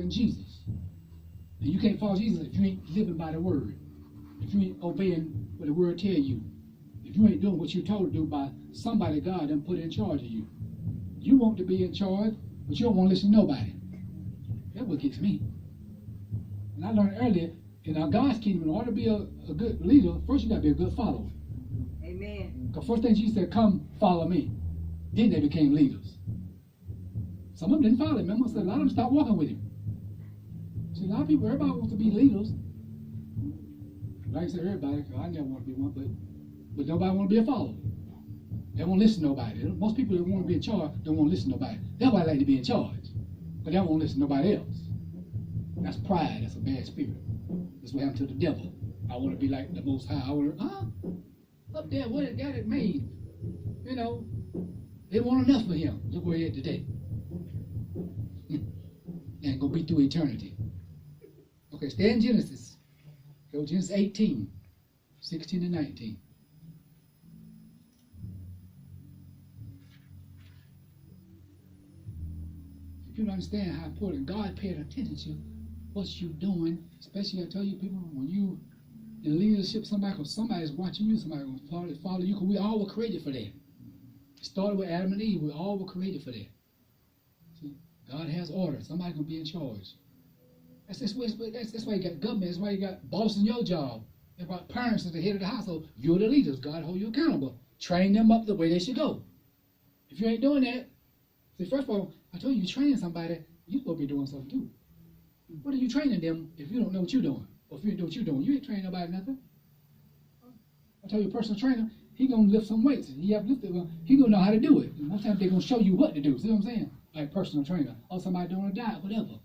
following Jesus. And you can't follow Jesus if you ain't living by the word. If you ain't obeying what the word tell you. If you ain't doing what you're told to do by somebody God done put in charge of you. You want to be in charge, but you don't want to listen to nobody. That's what gets me. And I learned earlier, in our God's kingdom, in order to be a good leader, first you got to be a good follower. Amen. Because first thing Jesus said, come follow me. Then they became leaders. Some of them didn't follow him. Remember, a lot of them stopped walking with him. See, a lot of people, everybody wants to be leaders. Like I said, everybody, I never want to be one, but nobody want to be a follower. They won't listen to nobody. Most people that want to be in charge don't want to listen to nobody. Everybody like to be in charge, but they won't listen to nobody else. That's pride. That's a bad spirit. That's what happened to the devil. I want to be like the Most High. I want to, up there, what it got it made. You know, it wasn't enough for him. Look where he is today. And gonna be through eternity. Okay, stay in Genesis. Go Genesis 18, 16 and 19. If you don't understand how important God paid attention to what you're doing, especially I tell you people, when you in leadership, somebody's watching you, somebody will follow you, because we all were created for that. It started with Adam and Eve. We all were created for that. See, God has order. Somebody's going to be in charge. That's why you got government. That's why you got boss in your job. That's why parents is the head of the household. You're the leaders. God hold you accountable. Train them up the way they should go. If you ain't doing that, see, first of all, I told you training somebody, you're supposed to be doing something too. What are you training them if you don't know what you're doing? Or if you don't know what you're doing, you ain't training nobody nothing. I told you a personal trainer, he gonna lift some weights. He have lifted, he gonna know how to do it. And most times they're gonna show you what to do. See what I'm saying? Like personal trainer, or somebody doing a diet, whatever.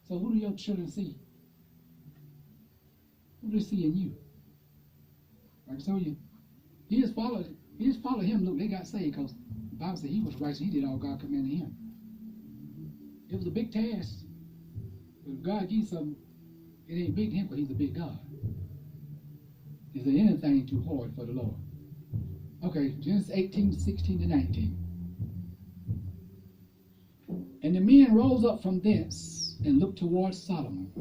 So who do your children see? Who do they see in you? Like I told you, he just followed him. Look, they got saved because the Bible said he was righteous. He did all God commanded him. It was a big task. But if God gives something, it ain't big to him because he's a big God. Is there anything too hard for the Lord? Okay, Genesis 18, 16 to 19. And the men rose up from thence and looked towards Sodom.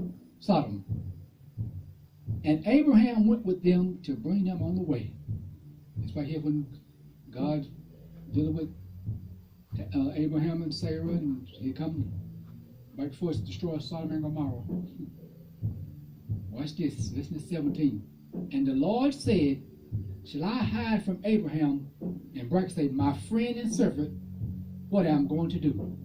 And Abraham went with them to bring them on the way. It's right here when God dealing with Abraham and Sarah, and he come right before it's destroyed Sodom and Gomorrah. Watch this. Listen to 17. And the Lord said, shall I hide from Abraham and bracket say, my friend and servant, what I'm going to do?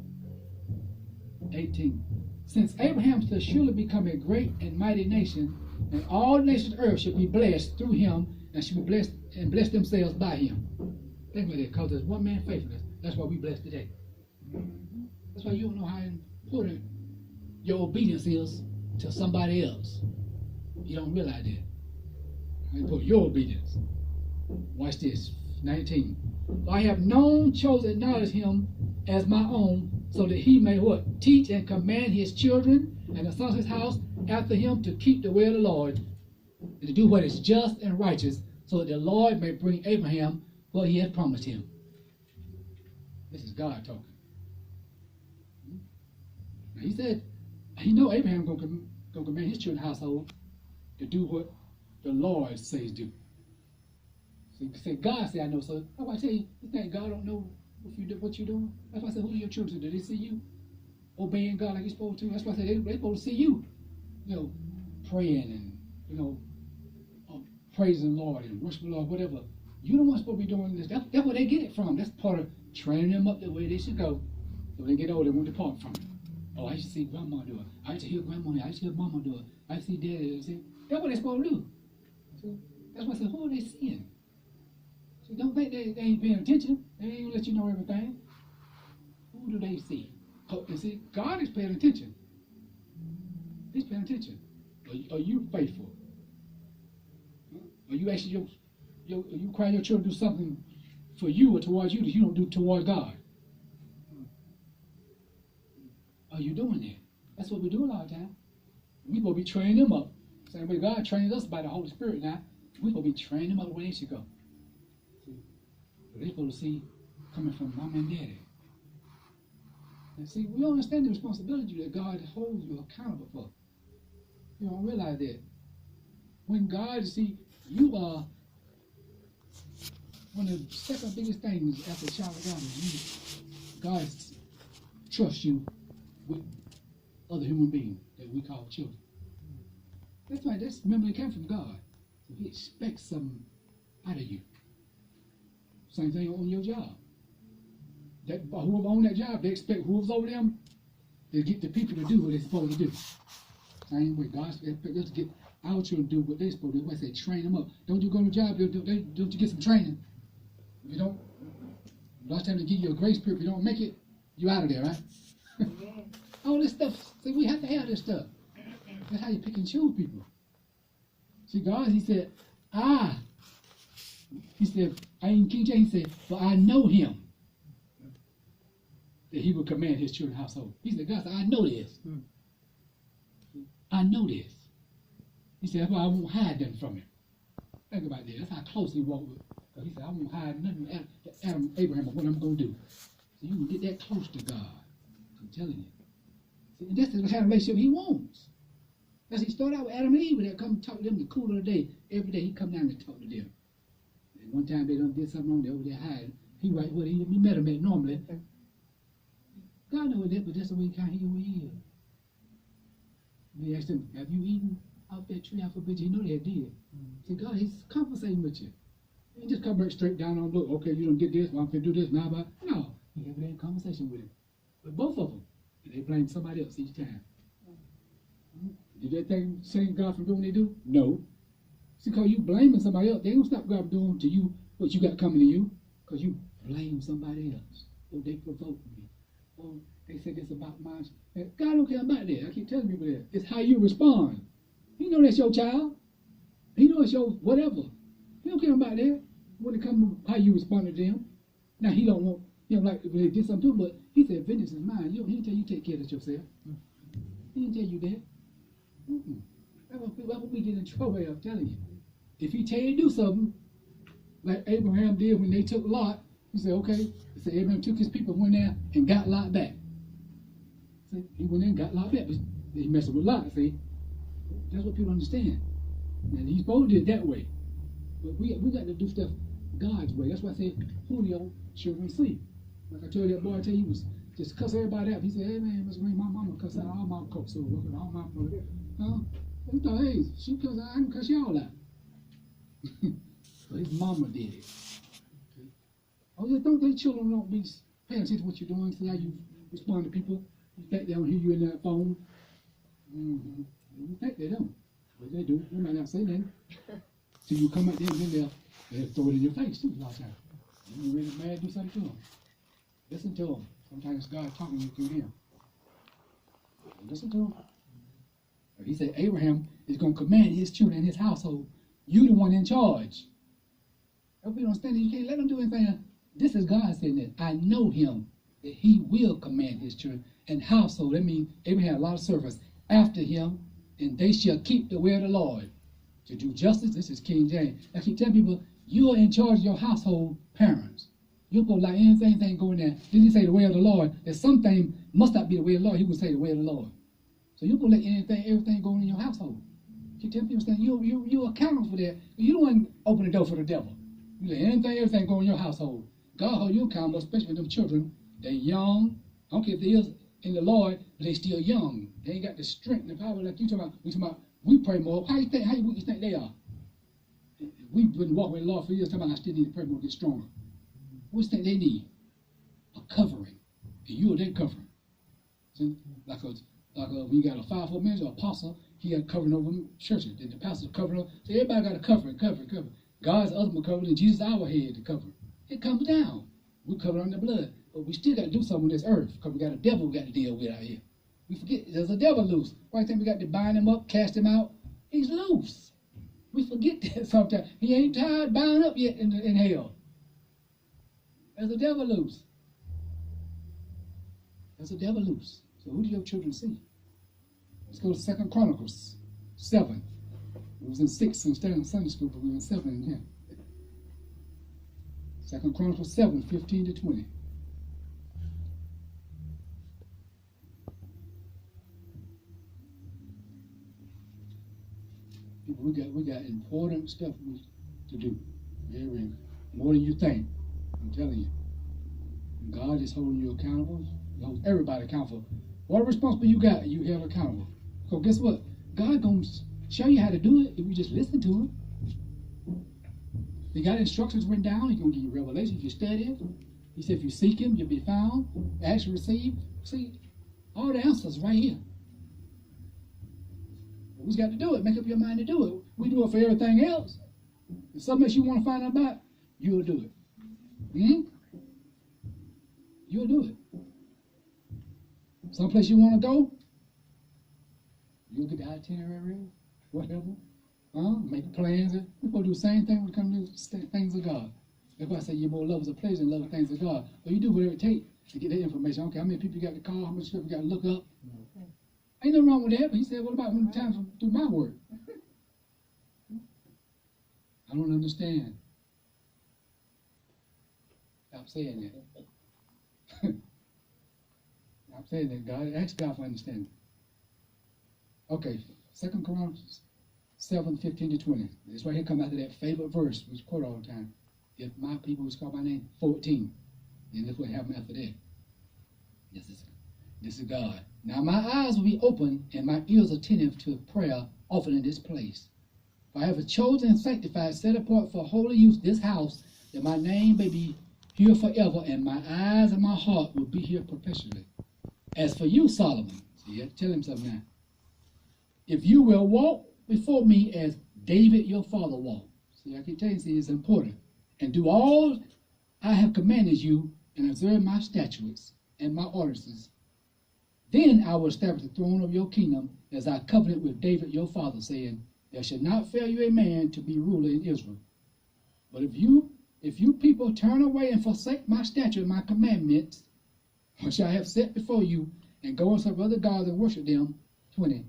18. Since Abraham shall surely become a great and mighty nation, and all nations of earth shall be blessed through him, and shall be blessed and bless themselves by him. Think about it, because there's one man faithfulness. That's why we blessed today. That's why you don't know how important your obedience is to somebody else. You don't realize that. How important your obedience. Watch this. 19. For I have known, chosen, acknowledged him as my own, so that he may what? Teach and command his children and the sons of his house after him to keep the way of the Lord, and to do what is just and righteous, so that the Lord may bring Abraham what he has promised him. This is God talking. He said, he know Abraham going to command his children's household to do what the Lord says do. So you say, God say, I know. So that's why I tell you, you think God don't know what you're doing? That's why I said, who are your children? Do they see you obeying God like you're supposed to? That's why I said they're supposed to see you, praying and, praising the Lord and worshiping the Lord, whatever. You don't want supposed to be doing this. That's where they get it from. That's part of training them up the way they should go. So when they get older, they won't depart from it. Oh, I used to see grandma do it. I used to hear grandma do it. I used to hear mama do it. I used to see daddy do it. That's what they're supposed to do. So that's why I said, who are they seeing? So don't think they ain't paying attention. They ain't gonna let you know everything. Who do they see? Oh, you see, God is paying attention. He's paying attention. Are you faithful? Are you actually you require your children to do something for you or towards you that you don't do towards God? Are you doing that? That's what we do a lot of time. We're supposed to be training them up. Same way God trains us by the Holy Spirit now. We're supposed to be training them up where they should go. See? They're supposed to see coming from mom and daddy. And see, we don't understand the responsibility that God holds you accountable for. You don't realize that. When God, see, you are one of the second biggest things after a child of God is God trusts you with other human beings that we call children. That's right. Remember, it came from God. So He expects something out of you. Same thing on your job. Whoever on that job, they expect whoever's over them to get the people to do what they're supposed to do. Same way, God expects us to get our children to do what they're supposed to do. That's why I say train them up. Don't you go to the job, don't you get some training? If you don't, last time they give you a grace period, if you don't make it, you're out of there, right? All this stuff, see, we have to have this stuff. That's how you pick and choose people. See, God, He said, in King James, He said, for I know Him, that He will command His children's household. He said, God said, I know this. I know this. He said, that's why I won't hide nothing from Him. Think about that. That's how close He walked with. He said, I won't hide nothing from Abraham of what I'm going to do. So you can get that close to God. I'm telling you. See, and that's the kind of relationship He wants. As He started out with Adam and Eve, they'd come talk to them the cool of the day. Every day He come down and talk to them. And one time they done did something wrong, they over there hiding. He right where He met them at normally. God knows that, but that's the way He kind of He is. They asked him, have you eaten out that tree? I forbid you. You know they did. See, God, He's conversating with you. He just come back straight down on, look, okay, you don't get this, well, I'm going to do this, now, but no. He had a conversation with him. But both of them, they blame somebody else each time. Did that thing save God from doing what they do? No. See, because you blaming somebody else, they don't stop God from doing to you what you got coming to you, because you blame somebody else. Oh, they provoked me. Oh, they said this about mine. God don't care about that. I keep telling people that. It's how you respond. He know that's your child. He know it's your whatever. He don't care about that when it comes to how you respond to them. Now, He don't want, like when they did something to him, but He said, vengeance is mine. He didn't tell you to take care of it yourself. He didn't tell you that. That's what we get in trouble, I'm telling you. If He tell you to do something, like Abraham did when they took Lot, He said, okay. He said Abraham took his people, went there, and got Lot back. See, he went there and got Lot back. He messed with Lot, see? That's what people understand. And He's supposed to do it that way. But we got to do stuff God's way. That's why I say, Julio, children sleep. Like I told that boy, he was just cuss everybody out. He said, hey man, Mr. Greene, my mama cuss out all my cooks, so all my brother. He thought, hey, she cuss out, I can cuss y'all out. But his mama did it. Oh, yeah, don't they children don't be paying attention to what you're doing, see how you respond to people. You think they don't hear you in that phone. You think they don't. But they do. They might not say nothing. So you come at them and then they'll throw it in your face too a lot of times. You really mad, do something to them. Listen to them. Sometimes God talking to you through them. Listen to them. He said Abraham is going to command his children and his household. You the one in charge. If we don't stand there, you can't let them do anything. This is God saying that. I know Him, that He will command His children and household. That means Abraham had a lot of servants after him, and they shall keep the way of the Lord. To do justice, this is King James. I keep telling people, you are in charge of your household parents. You're going to like anything going there. Then He say the way of the Lord. That something must not be the way of the Lord. He would say the way of the Lord. So you're going to let everything go in your household. You tell people, you're accountable for that. You don't want to open the door for the devil. You let everything go in your household. God hold you accountable, especially with them children. They're young. I don't care if they is in the Lord, but they still young. They ain't got the strength and the power like you talking about. We pray more. How you think they are? We've been walking with the Lord for years, talking about I still need to pray more, get stronger. What do you think they need? A covering. And you are their covering. See? Like when you got a fivefold minister or apostle, he got covering over churches. Then the pastor covering over. So everybody got a covering. God's ultimate covering, and Jesus our head to cover. It comes down. We cover under the blood. But we still got to do something on this earth because we got a devil we got to deal with out here. We forget there's a devil loose. Why do you think we got to bind him up, cast him out? He's loose. We forget that sometimes. He ain't tied, bound up yet in hell. There's a devil loose. There's a devil loose. So who do your children see? Let's go to 2 Chronicles 7. It was in 6 instead of Sunday school, but we were in 7 and 10. 2 Chronicles 7, 15 to 20. People, we got important stuff to do. Very more than you think. I'm telling you. And God is holding you accountable. He holds everybody accountable. What responsibility you got, you held accountable. So guess what? God gonna show you how to do it if you just listen to Him. He got instructions written down. He's gonna give you revelation if you study it. He said if you seek Him, you'll be found. Ask and receive. See, all the answers right here. We just got to do it. Make up your mind to do it. We do it for everything else. If something else you want to find out about, you'll do it. You'll do it. Someplace you want to go, you'll get the itinerary, whatever. Make plans. We're going to do the same thing when it comes to things of God. That's why I say you're more lovers of pleasure than lovers of things of God. But you do whatever it takes to get that information. Okay, how many people you got to call, how much stuff you got to look up. Ain't nothing wrong with that. But he said, what about when it's time to do my work? I don't understand. Stop saying that. I'm saying that God, ask God for understanding. Okay, 2 Corinthians 7:15-20. This right here come after that favorite verse, which quote all the time. If my people was called by name, 14. Then look what happened after that. This is God. Now my eyes will be open and my ears attentive to prayer offered in this place. For I have chosen and sanctified, set apart for holy use this house, that my name may be here forever, and my eyes and my heart will be here perpetually. As for you, Solomon, see, you have to tell him something now. If you will walk before me as David your father walked. See, I keep telling you, see, it's important. And do all I have commanded you, and observe my statutes and my ordinances. Then I will establish the throne of your kingdom, as I covenanted with David your father, saying, there shall not fail you a man to be ruler in Israel. But if you people turn away and forsake my statute and my commandments, which I have set before you, and go and serve other gods and worship them, 20,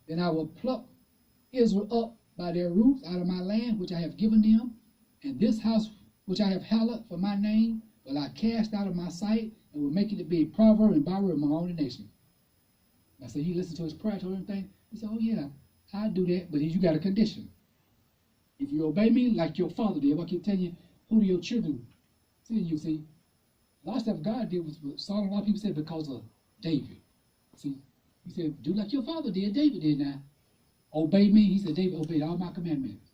then I will pluck Israel up by their roots out of my land, which I have given them, and this house which I have hallowed for my name will I cast out of my sight, and will make it to be a proverb and byword among all the nations. I said, he listened to his prayer, told him thing. He said, oh yeah, I do that, but you got a condition. If you obey me like your father did, I keep telling you, who do your children see? You see, a lot of stuff God did was Solomon. A lot of people said because of David. See, he said, do like your father did. David did now. Obey me. He said, David obeyed all my commandments.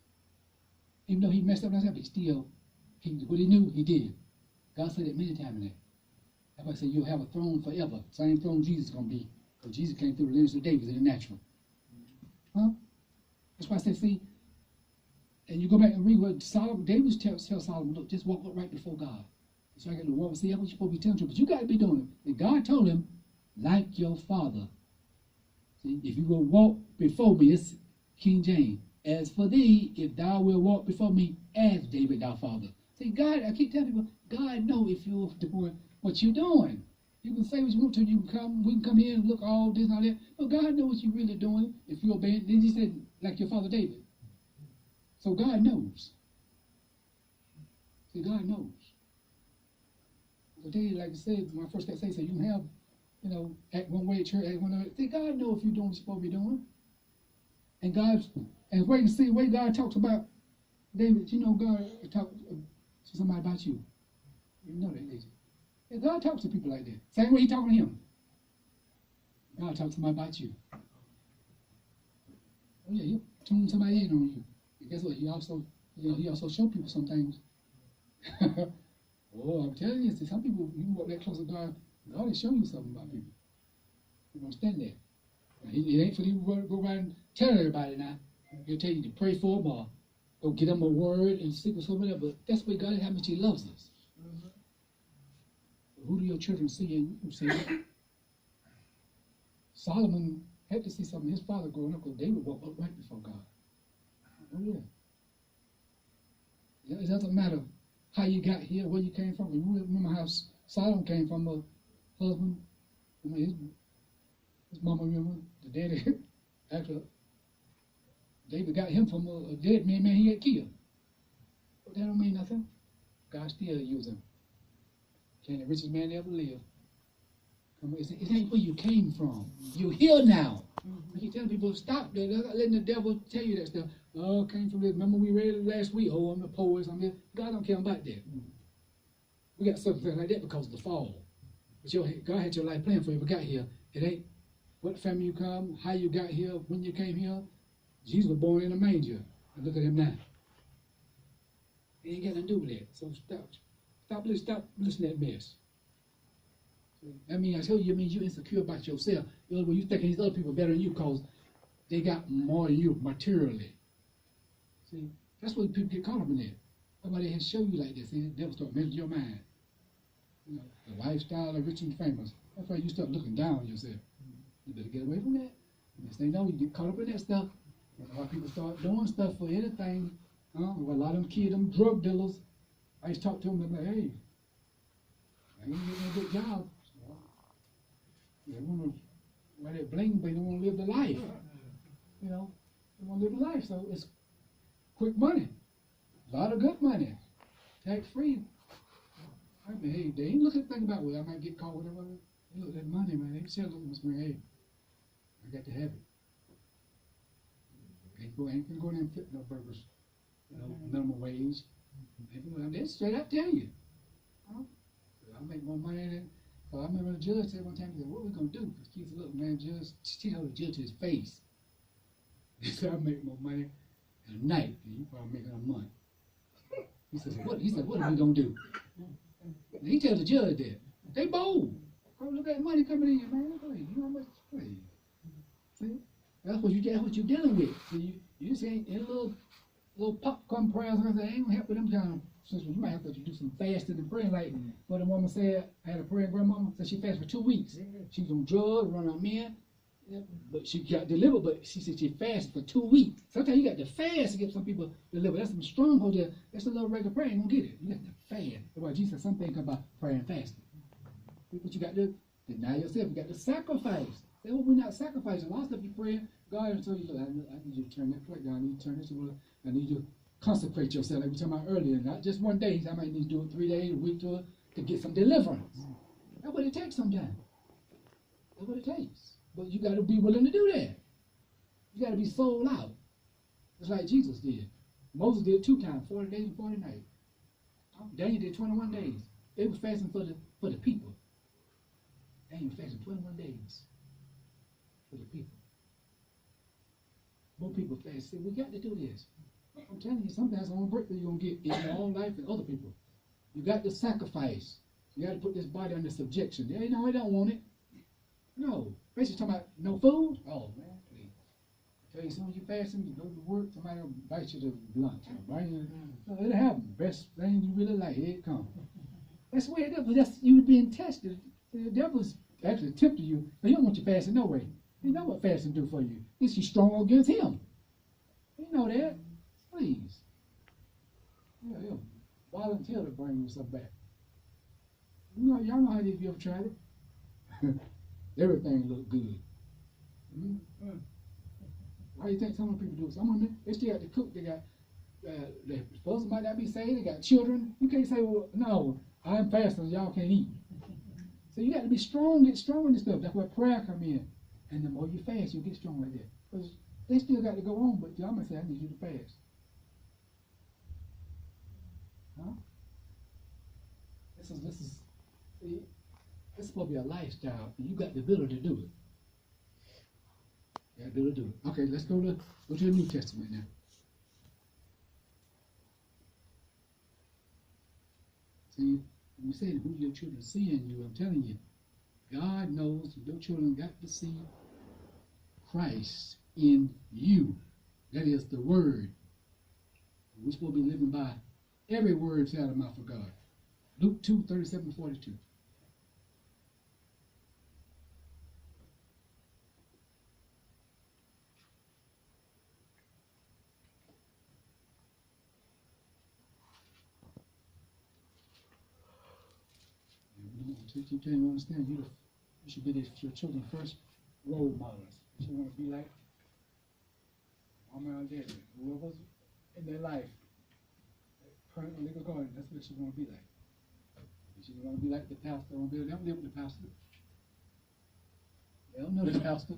Even though he messed up himself, what he knew, he did. God said it many times in that. That's why I said you'll have a throne forever. Same throne Jesus is going to be. Because Jesus came through the lineage of David in the natural. That's why I said, see, and you go back and read what David tells Solomon, look, just walk right before God. So I got to walk. See, that's what you're supposed to be telling you, but you got to be doing it. And God told him, like your father. See, if you will walk before me, it's King James. As for thee, if thou wilt walk before me as David thy father. See, God, I keep telling people, God knows if you're doing what you're doing. You can say what you want to, we can come here and look all this and all that. But God knows what you're really doing if you obey it. Then he said, like your father David. So God knows. See, God knows. So David, like I said, when I first got saved, said you can have, act one way at church, act one way. See, God knows if you're doing what you're supposed to be doing. And wait and see the way God talks about David. God talks to somebody about you. You know that, did you? And God talks to people like that. Same way he talking to him. God talks to somebody about you. Oh yeah, he'll tune somebody in on you. And guess what? He also show people some things. Oh, I'm telling you, some people, you walk that close to God, God will show you something about people. You don't stand there. It ain't for you to go around and tell everybody now. He'll tell you to pray for them or go get them a word and speak with somebody else. But that's what God, how much he loves us. Who do your children see in you? See, Solomon had to see something. His father growing up, because David walked upright before God. Oh yeah. It doesn't matter how you got here, where you came from. You remember how Solomon came from a husband. His mama, remember the daddy. Actually, David got him from a dead man he had killed. But that don't mean nothing. God still used him. The richest man ever lived. It ain't where you came from. You're here now. You He's telling people, stop that. They're not letting the devil tell you that stuff. Oh, came from this. Remember we read it last week. Oh, I'm the poorest. I'm this. God don't care about that. We got something like that because of the fall. But God had your life planned for you. But got here. It ain't what family you come, how you got here, when you came here. Jesus was born in a manger. And look at him now. He ain't got nothing to do with that. So stop listening to that mess. I mean, I told you, it means you're insecure about yourself. When you thinking these other people better than you because they got more than you materially. See, that's what people get caught up in that. Nobody has show you like this. See, the devil start messing your mind. You know, the lifestyle of rich and famous. That's why you start looking down on yourself. You better get away from that. Next thing you know, you get caught up in that stuff. That's why people start doing stuff for anything. Well, a lot of them kids, them drug dealers, I used to talk to them, they're like, hey, I ain't getting a good job. They want to wear that bling, but they don't want to live the life. You know, they want to live the life, so it's quick money. A lot of good money. Tax-free. I mean, hey, they ain't looking at thing about, well, I might get caught with whatever. They look at that money, man. They sell it, Mr. Hey, I got to have it. Ain't gonna go there and flip no burgers. You know, minimum wage. They straight up tell you. I make more money than. I remember the judge said one time, he said, what are we going to do? Because Keith said, look, man, judge, tell the judge to his face. He said, I make more money in a night than you probably make in a month. He said, what are we going to do? And he tells the judge that. They bold. Go look at the money coming in, man. You know how much it's paid. See? That's what you're dealing with. So you say in little popcorn prayers, and I say, ain't gonna help with them kind of situations. You might have to do some fasting and praying, like what the woman said. I had a prayer grandmama said she fasted for 2 weeks. She was on drugs, running on men, but she got delivered. But she said she fasted for 2 weeks. Sometimes you got to fast to get some people delivered. That's some stronghold there. That's a little regular prayer. Ain't gonna get it. You got to fast. That's why Jesus said something about prayer and fasting. But you got to deny yourself. You got to sacrifice. Say, well, we're not sacrificing. A lot of stuff you pray, God will tell you, look, I need you to turn that plate down. I need you to turn this over. I need you to consecrate yourself, like we were talking about earlier. Not just one day. I might need to do it 3 days, a week to get some deliverance. That's what it takes sometimes. That's what it takes. But you got to be willing to do that. You got to be sold out. Just like Jesus did. Moses did 2 times, 40 days and 40 nights. Daniel did 21 days. They was fasting for the people. Daniel fasted 21 days for the people. More people fast. Say, we got to do this. I'm telling you, sometimes the only breakthrough you're going to get in your own life and other people. You got to sacrifice. You got to put this body under subjection. They know I don't want it. No. Basically talking about no food. Oh, man, please. I tell you, as soon as you fasting, you go to work, somebody will invite you to lunch. It'll happen. Best thing you really like, here it comes. That's the way it is. But that's you being tested. The devil's actually tempting you, but he don't want you fasting no way. You know what fasting do for you. It's you strong against him. You know that. Please. Yeah. Volunteer to bring yourself back. Y'all know how it is if you ever tried it. Everything look good. Mm-hmm. Why do you think some of the people do it? Some of them, they still got to cook. They got, their spouse might not be saved. They got children. You can't say, well, no, I'm fasting, y'all can't eat. So you got to be strong, get strong in this stuff. That's where prayer come in. And the more you fast, you get strong like that. Because they still got to go on, but y'all might say, I need you to fast. Huh? This is supposed to be a lifestyle, and you got the ability to do it. You got the ability to do it. Okay, let's go to the New Testament now. See, when you say who your children see in you, I'm telling you, God knows your children got to see Christ in you. That is the word. We're supposed to be living by every word that's out of the mouth of God. Luke 2:37-42. You can't understand. You should be your children's first role models. You should want to be like mama or daddy, whoever's in their life. Parent or legal guardian, that's what you want to be like. You want to be like the pastor. They don't live with the pastor. They don't know the pastor.